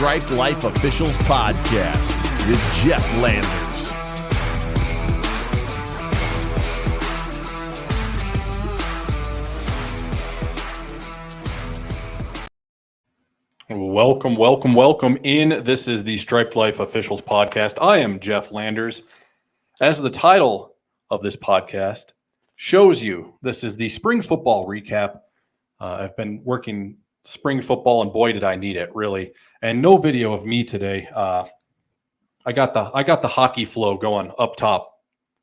Striped Life Officials Podcast with Jeff Landers. Welcome in. This is the Striped Life Officials Podcast. I am Jeff Landers. As the title of this podcast shows you, this is the spring football recap. I've been working spring football, and boy, did I need it, really. And no video of me today. I got the hockey flow going up top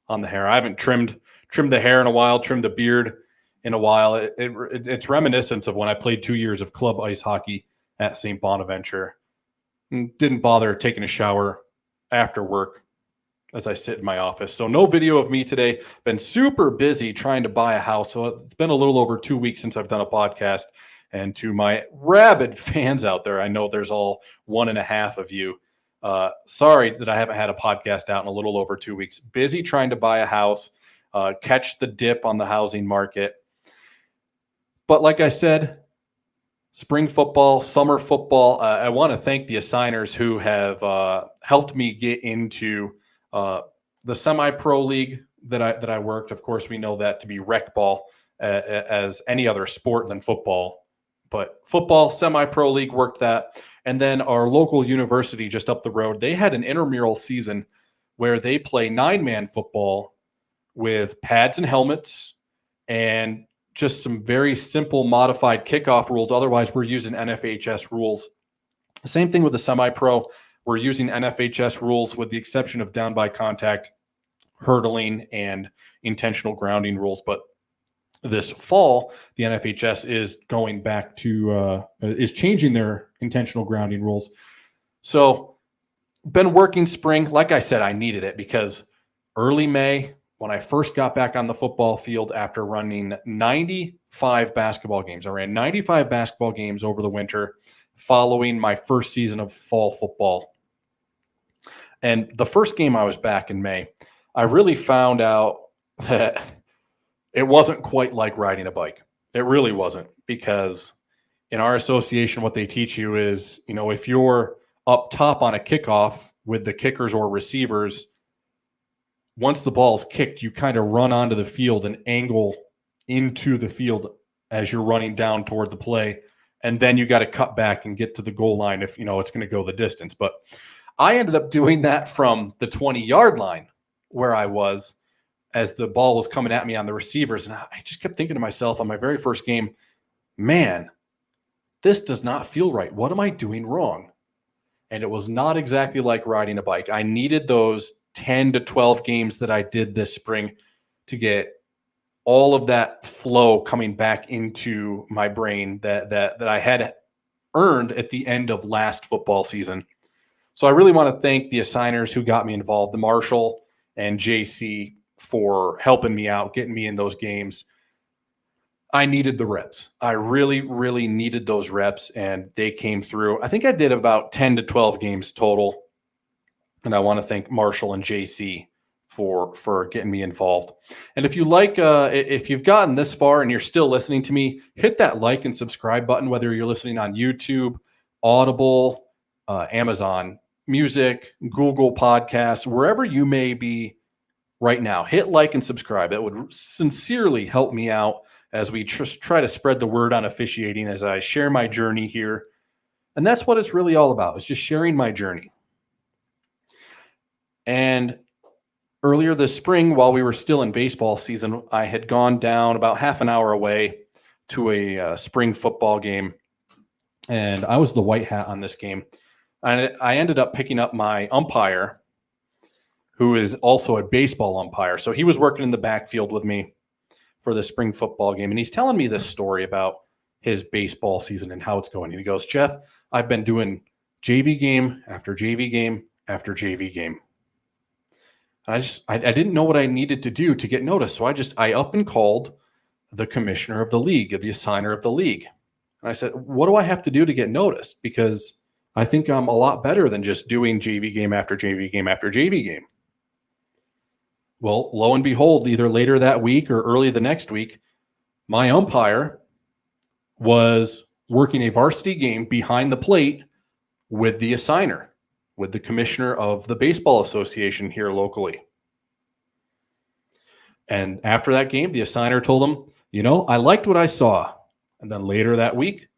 on the hair. I haven't trimmed the hair in a while, trimmed the beard in a while. It's reminiscent of when I played 2 years of club ice hockey at St. Bonaventure. Didn't bother taking a shower after work as I sit in my office. So no video of me today. Been super busy trying to buy a house. So it's been a little over 2 weeks since I've done a podcast. And to my rabid fans out there, I know there's all 1.5 of you. Sorry that I haven't had a podcast out in a little over 2 weeks. Busy trying to buy a house, catch the dip on the housing market. But like I said, spring football, summer football. I want to thank the assigners who have helped me get into the semi-pro league that I worked. Of course, we know that to be rec ball as any other sport than football. But football, semi-pro league worked that. And then our local university just up the road, they had an intramural season where they play 9-man football with pads and helmets and just some very simple modified kickoff rules. Otherwise, we're using NFHS rules. The same thing with the semi-pro. We're using NFHS rules with the exception of down by contact, hurdling, and intentional grounding rules. But this fall, the NFHS is going back to is changing their intentional grounding rules. So been working spring. Like I said, I needed it because early May, when I first got back on the football field after running 95 basketball games. I ran 95 basketball games over the winter following my first season of fall football. And the first game I was back in May, I really found out that it wasn't quite like riding a bike. It really wasn't, because in our association, what they teach you is, if you're up top on a kickoff with the kickers or receivers, once the ball is kicked, you kind of run onto the field and angle into the field as you're running down toward the play. And then you got to cut back and get to the goal line if, it's going to go the distance. But I ended up doing that from the 20-yard line where I was as the ball was coming at me on the receivers. And I just kept thinking to myself on my very first game, man, this does not feel right. What am I doing wrong? And it was not exactly like riding a bike. I needed those 10 to 12 games that I did this spring to get all of that flow coming back into my brain that I had earned at the end of last football season. So I really want to thank the assigners who got me involved, the Marshall and JC, for helping me out, getting me in those games. I needed the reps. I really, really needed those reps, and they came through. I think I did about 10 to 12 games total. And I want to thank Marshall and JC for getting me involved. And if you if you've gotten this far and you're still listening to me, hit that like and subscribe button, whether you're listening on YouTube, Audible, Amazon Music, Google Podcasts, wherever you may be right now. Hit like and subscribe. It would sincerely help me out as we try to spread the word on officiating, as I share my journey here. And that's what it's really all about, is just sharing my journey. And earlier this spring, while we were still in baseball season, I had gone down about half an hour away to a spring football game, and I was the white hat on this game. And I ended up picking up my umpire, who is also a baseball umpire. So he was working in the backfield with me for the spring football game, and he's telling me this story about his baseball season and how it's going. And he goes, Jeff, I've been doing JV game after JV game after JV game. I didn't know what I needed to do to get noticed. So I up and called the commissioner of the league, the assigner of the league. And I said, what do I have to do to get noticed? Because I think I'm a lot better than just doing JV game after JV game after JV game. Well, lo and behold, either later that week or early the next week, my umpire was working a varsity game behind the plate with the assigner, with the commissioner of the baseball association here locally. And after that game, the assigner told him, I liked what I saw. And then later that week,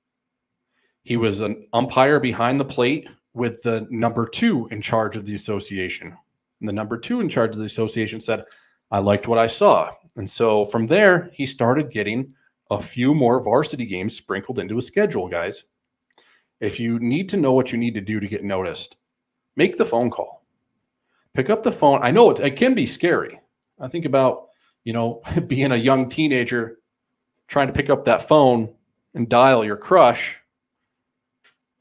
he was an umpire behind the plate with the number 2 in charge of the association. And the number 2 in charge of the association said, I liked what I saw. And so from there, he started getting a few more varsity games sprinkled into his schedule, guys. If you need to know what you need to do to get noticed, make the phone call. Pick up the phone. I know it can be scary. I think about, being a young teenager trying to pick up that phone and dial your crush.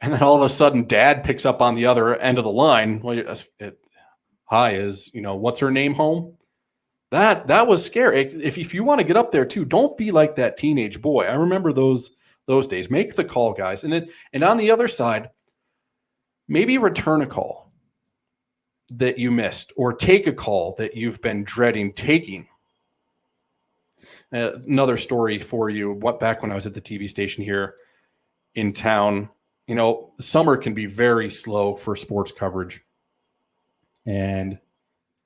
And then all of a sudden, dad picks up on the other end of the line. Well, hi, what's her name home? That was scary. If you want to get up there too, don't be like that teenage boy. I remember those days. Make the call, guys. And on the other side, maybe return a call that you missed or take a call that you've been dreading taking. Another story for you. Back when I was at the TV station here in town, summer can be very slow for sports coverage. And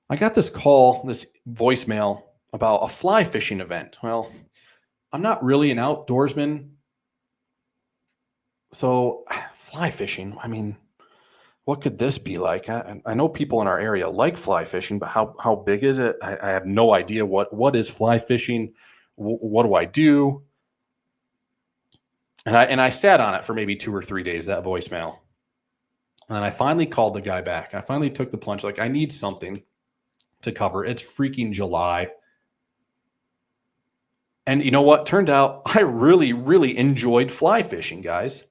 I got this voicemail about a fly fishing event. Well, I'm not really an outdoorsman. So fly fishing, what could this be like? I know people in our area like fly fishing, but how big is it? I have no idea what is fly fishing. What do I do? And I sat on it for maybe 2 or 3 days, that voicemail. And then I finally called the guy back. I finally took the plunge. Like, I need something to cover. It's freaking July. And you know what? Turned out I really, really enjoyed fly fishing, guys.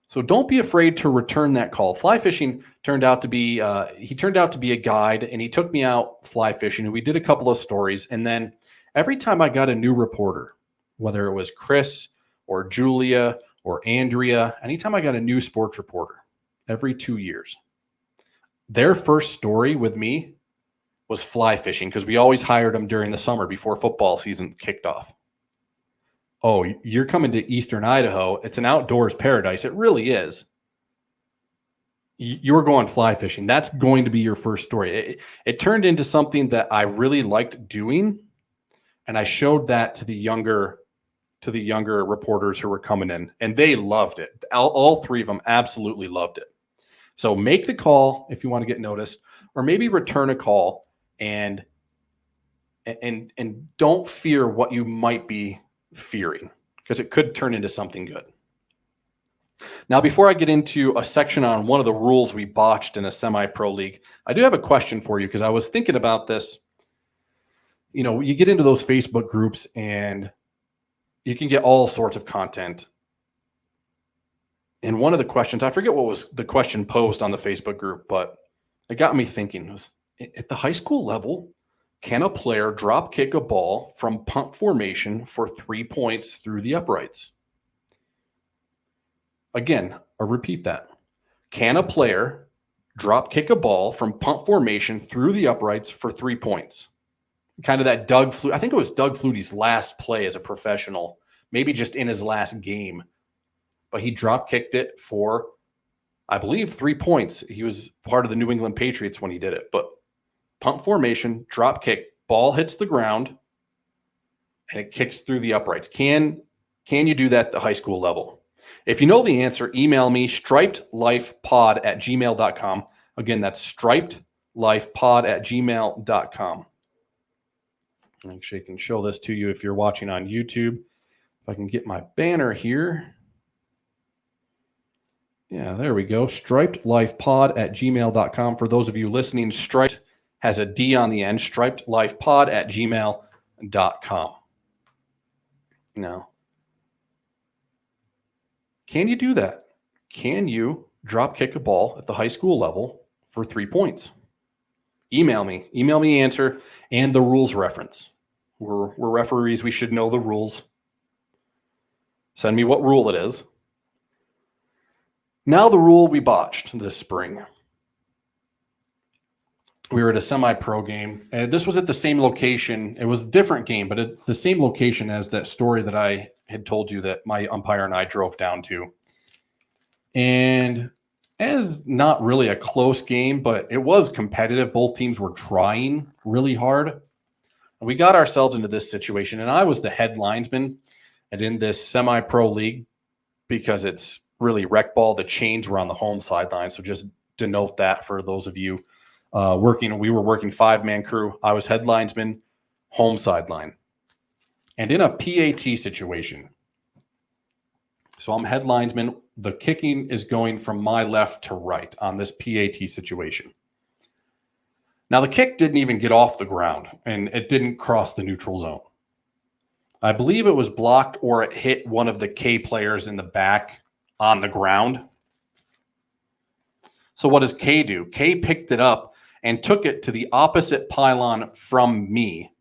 So don't be afraid to return that call. Fly fishing turned out to be a guide, and he took me out fly fishing, and we did a couple of stories. And then every time I got a new reporter, whether it was Chris or Julia or Andrea, anytime I got a new sports reporter, every 2 years, their first story with me was fly fishing, because we always hired them during the summer before football season kicked off. Oh, you're coming to Eastern Idaho. It's an outdoors paradise. It really is. You're going fly fishing. That's going to be your first story. It turned into something that I really liked doing, and I showed that to the younger reporters who were coming in, and they loved it. All 3 of them absolutely loved it. So make the call if you want to get noticed, or maybe return a call and don't fear what you might be fearing, because it could turn into something good. Now, before I get into a section on one of the rules we botched in a semi-pro league, I do have a question for you, because I was thinking about this. You get into those Facebook groups and you can get all sorts of content. And one of the questions, I forget what was the question posed on the Facebook group, but it got me thinking, was, at the high school level, can a player drop kick a ball from punt formation for 3 points through the uprights? Again, I'll repeat that. Can a player drop kick a ball from punt formation through the uprights for 3 points? Kind of that I think it was Doug Flutie's last play as a professional, maybe just in his last game. But he drop kicked it for, I believe, 3 points. He was part of the New England Patriots when he did it. But punt formation, drop kick, ball hits the ground, and it kicks through the uprights. Can you do that at the high school level? If you know the answer, email me, stripedlifepod@gmail.com. Again, that's stripedlifepod@gmail.com. Actually, I can show this to you if you're watching on YouTube. If I can get my banner here. Yeah, there we go. stripedlifepod@gmail.com. For those of you listening, striped has a D on the end. stripedlifepod@gmail.com. Now, can you do that? Can you drop kick a ball at the high school level for 3 points? Email me answer and the rules reference. We're referees. We should know the rules. Send me what rule it is. Now the rule we botched this spring. We were at a semi-pro game. This was at the same location. It was a different game, but at the same location as that story that I had told you that my umpire and I drove down to. And as not really a close game, but it was competitive. Both teams were trying really hard. We got ourselves into this situation, and I was the head linesman. And in this semi-pro league, because it's really rec ball, the chains were on the home sideline. So just denote that for those of you working. We were working 5-man crew. I was head linesman, home sideline. And in a PAT situation, so I'm head linesman. The kicking is going from my left to right on this PAT situation. Now, the kick didn't even get off the ground, and it didn't cross the neutral zone. I believe it was blocked or it hit one of the K players in the back on the ground. So what does K do? K picked it up and took it to the opposite pylon from me,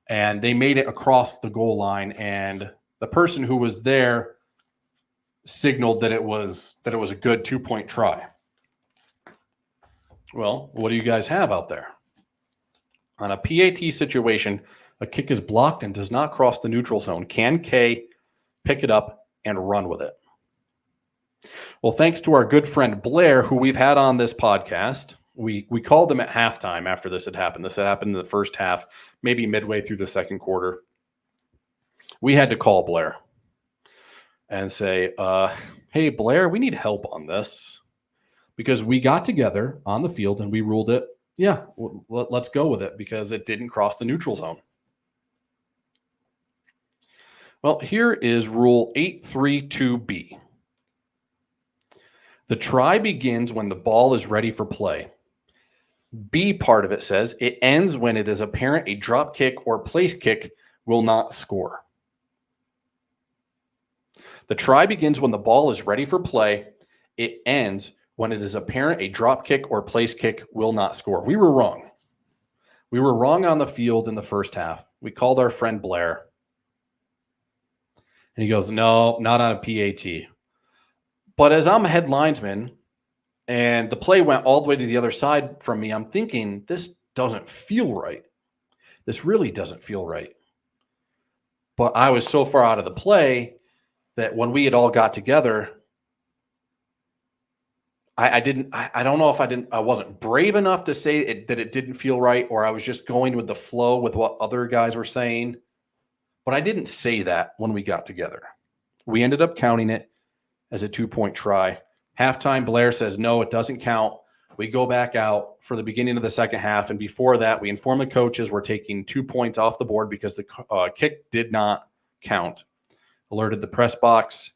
and they made it across the goal line, and the person who was there signaled that it was a good 2-point try. Well, what do you guys have out there? On a PAT situation, a kick is blocked and does not cross the neutral zone. Can K pick it up and run with it? Well, thanks to our good friend Blair, who we've had on this podcast. We called him at halftime after this had happened. This had happened in the first half, maybe midway through the second quarter. We had to call Blair and say, hey, Blair, we need help on this. Because we got together on the field and we ruled it, yeah, let's go with it because it didn't cross the neutral zone. Well, here is Rule 832B. The try begins when the ball is ready for play. B part of it says it ends when it is apparent a drop kick or place kick will not score. The try begins when the ball is ready for play. It ends when it is apparent a drop kick or place kick will not score. We were wrong. We were wrong on the field in the first half. We called our friend Blair. And he goes, no, not on a PAT. But as I'm a head linesman and the play went all the way to the other side from me, I'm thinking, this doesn't feel right. This really doesn't feel right. But I was so far out of the play that when we had all got together, I don't know if I wasn't brave enough to say that it didn't feel right, or I was just going with the flow with what other guys were saying. But I didn't say that when we got together. We ended up counting it as a 2-point try. Halftime, Blair says, no, it doesn't count. We go back out for the beginning of the second half. And before that, we inform the coaches we're taking 2 points off the board because the kick did not count. Alerted the press box.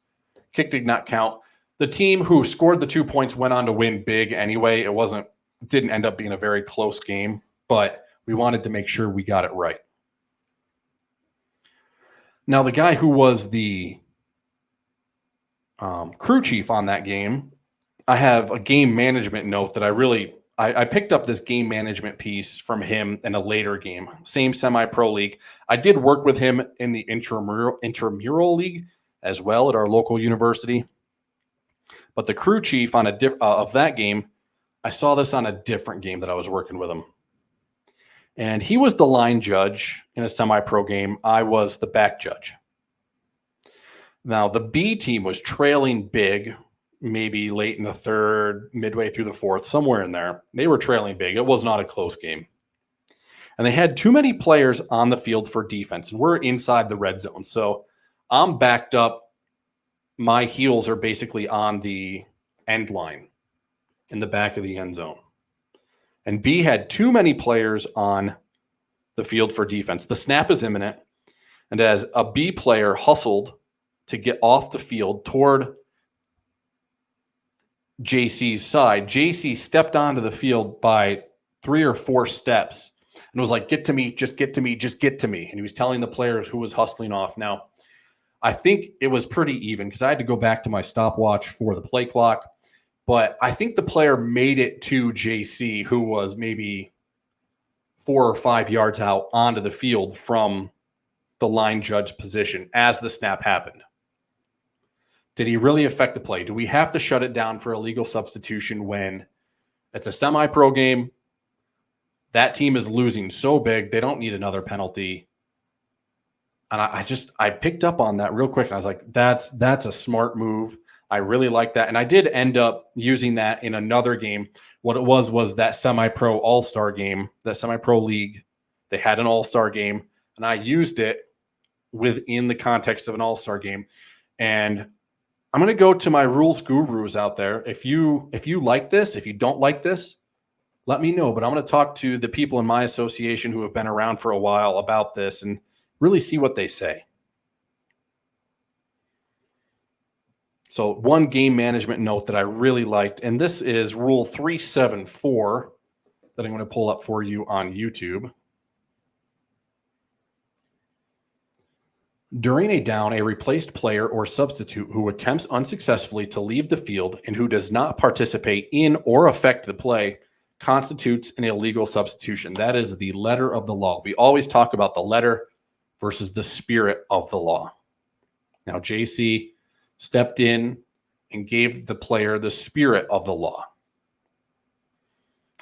Kick did not count. The team who scored the 2 points went on to win big anyway. It didn't end up being a very close game, but we wanted to make sure we got it right. Now, the guy who was the crew chief on that game, I have a game management note that I picked up this game management piece from him in a later game, same semi-pro league. I did work with him in the intramural league as well at our local university. But the crew chief of that game, I saw this on a different game that I was working with him. And he was the line judge in a semi-pro game. I was the back judge. Now, the B team was trailing big, maybe late in the third, midway through the fourth, somewhere in there. They were trailing big. It was not a close game. And they had too many players on the field for defense. And we're inside the red zone. So I'm backed up. My heels are basically on the end line in the back of the end zone. And B had too many players on the field for defense. The snap is imminent. And as a B player hustled to get off the field toward JC's side, JC stepped onto the field by 3 or 4 steps and was like, get to me, just get to me, just get to me. And he was telling the players who was hustling off. Now, I think it was pretty even because I had to go back to my stopwatch for the play clock. But I think the player made it to JC, who was maybe 4 or 5 yards out onto the field from the line judge position as the snap happened. Did he really affect the play? Do we have to shut it down for a legal substitution when it's a semi-pro game? That team is losing so big, they don't need another penalty. And I picked up on that real quick. And I was like, that's a smart move. I really like that. And I did end up using that in another game. What it was that semi-pro all-star game, that semi-pro league. They had an all-star game, and I used it within the context of an all-star game. And I'm going to go to my rules gurus out there. If you like this, if you don't like this, let me know. But I'm going to talk to the people in my association who have been around for a while about this and really see what they say. So one game management note that I really liked, and this is Rule 374 that I'm going to pull up for you on YouTube. During a down, a replaced player or substitute who attempts unsuccessfully to leave the field and who does not participate in or affect the play constitutes an illegal substitution. That is the letter of the law. We always talk about the letter versus the spirit of the law. Now, JC stepped in and gave the player the spirit of the law.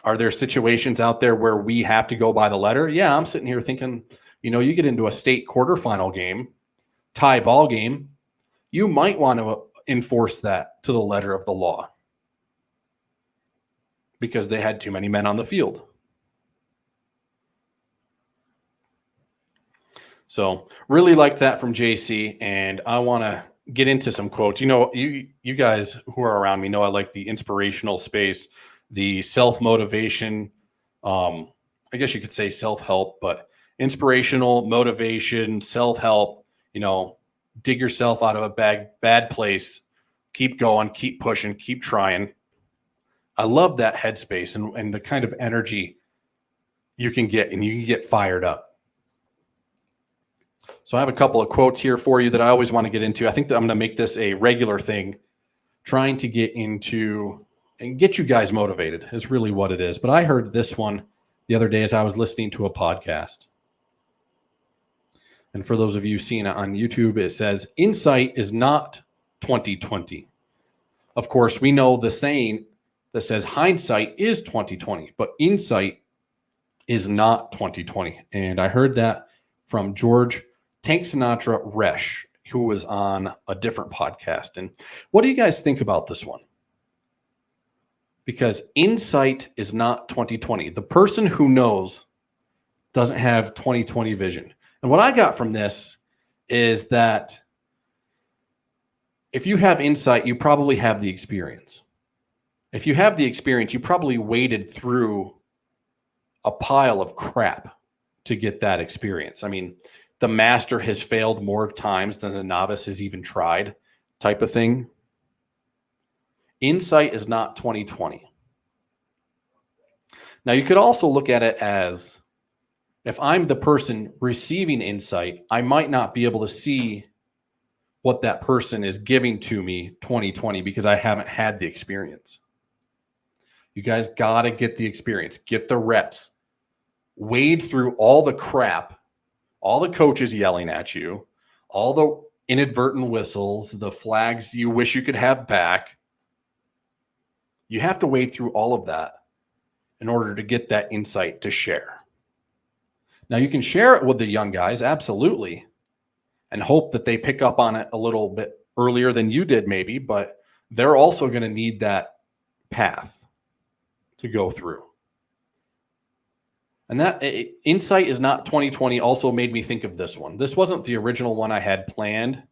Are there situations out there where we have to go by the letter? Yeah, I'm sitting here thinking, you get into a state quarterfinal game, tie ball game, you might want to enforce that to the letter of the law because they had too many men on the field. So really like that from JC, and I want to get into some quotes. You guys who are around me know I like the inspirational space, the self-motivation, I guess you could say self-help, but inspirational, motivation, self-help, dig yourself out of a bad place, keep going, keep pushing, keep trying. I love that headspace and the kind of energy you can get, and you can get fired up. So I have a couple of quotes here for you that I always want to get into. I think that I'm going to make this a regular thing, trying to get into and get you guys motivated is really what it is. But I heard this one the other day as I was listening to a podcast. And for those of you seeing it on YouTube, it says, insight is not 2020. Of course, we know the saying that says hindsight is 2020, but insight is not 2020. And I heard that from George Tank Sinatra Resch, who was on a different podcast. And what do you guys think about this one? Because insight is not 2020. The person who knows doesn't have 2020 vision. And what I got from this is that if you have insight, you probably have the experience. If you have the experience, you probably waded through a pile of crap to get that experience. I mean, the master has failed more times than the novice has even tried, type of thing. Insight is not 2020. Now, you could also look at it as, if I'm the person receiving insight, I might not be able to see what that person is giving to me 2020 because I haven't had the experience. You guys got to get the experience, get the reps, wade through all the crap, all the coaches yelling at you, all the inadvertent whistles, the flags you wish you could have back. You have to wade through all of that in order to get that insight to share. Now, you can share it with the young guys, absolutely, and hope that they pick up on it a little bit earlier than you did maybe, but they're also going to need that path to go through. And that insight is not 2020 also made me think of this one. This wasn't the original one I had planned,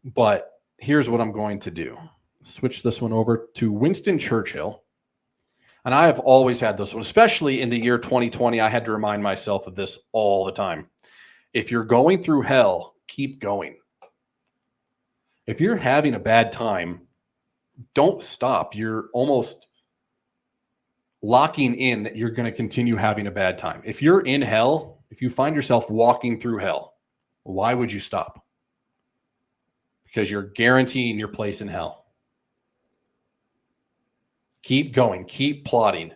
but here's what I'm going to do. Switch this one over to Winston Churchill. And I have always had this one, especially in the year 2020. I had to remind myself of this all the time. If you're going through hell, keep going. If you're having a bad time, don't stop. You're almost locking in that you're going to continue having a bad time. If you're in hell, if you find yourself walking through hell, why would you stop? Because you're guaranteeing your place in hell. Keep going, keep plotting,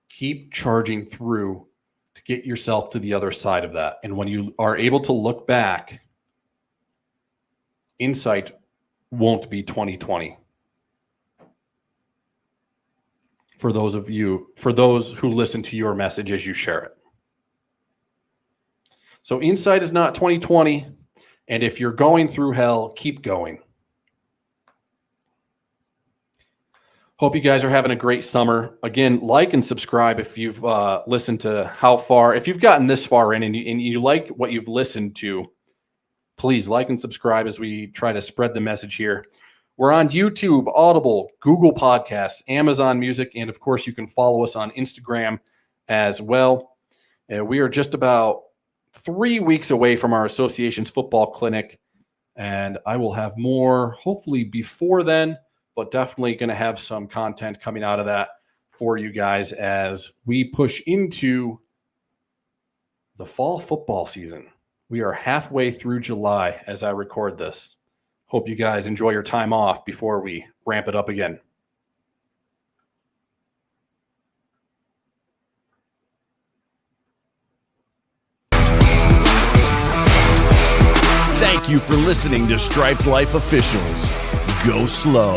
keep charging through to get yourself to the other side of that. And when you are able to look back, insight won't be 2020. For those who listen to your message as you share it. So insight is not 2020. And if you're going through hell, keep going. Hope you guys are having a great summer. Again, like and subscribe if you've listened to how far. If you've gotten this far in and you like what you've listened to, please like and subscribe as we try to spread the message here. We're on YouTube, Audible, Google Podcasts, Amazon Music, and of course, you can follow us on Instagram as well. We are just about 3 weeks away from our association's football clinic, and I will have more hopefully before then, but definitely going to have some content coming out of that for you guys as we push into the fall football season. We are halfway through July as I record this. Hope you guys enjoy your time off before we ramp it up again. Thank you for listening to Striped Life Officials. Go slow.